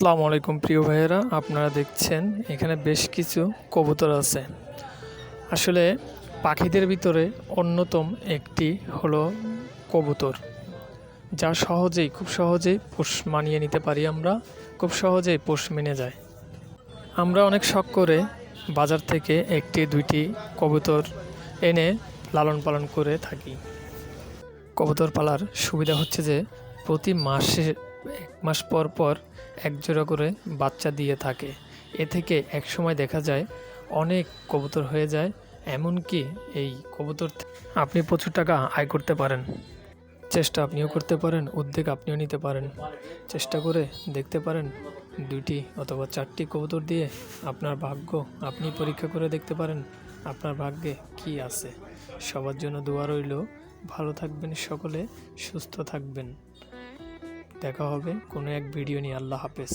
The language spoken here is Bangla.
আসসালামু আলাইকুম প্রিয় ভাইয়েরা, আপনারা দেখছেন এখানে বেশ কিছু কবুতর আছে। আসলে পাখিদের ভিতরে অন্যতম একটি হলো কবুতর, যা খুব সহজেই পোষ মানিয়ে নিতে পারি। আমরা খুব সহজেই পোষ মেনে যায়। আমরা অনেক শখ করে বাজার থেকে একটি দুইটি কবুতর এনে লালন পালন করে থাকি। কবুতর পালার সুবিধা হচ্ছে যে প্রতি মাসে 1 মাস পর পর এক জোড়া করে বাচ্চা দিয়ে থাকে। এ থেকে এক সময় দেখা যায় অনেক কবুতর হয়ে যায়। এমনকি এই কবুতর আপনি প্রচুর টাকা আয় করতে পারেন। চেষ্টা আপনিও করতে পারেন, উদ্যোগ আপনিও নিতে পারেন। চেষ্টা করে দেখতে পারেন 2টি অথবা 4টি কবুতর দিয়ে আপনার ভাগ্য আপনি পরীক্ষা করে দেখতে পারেন আপনার ভাগ্যে কি আছে। সবার জন্য দোয়া রইল। ভালো থাকবেন সকলে, সুস্থ থাকবেন। দেখা হবে কোনো এক ভিডিও নিয়ে। আল্লাহ হাফেজ।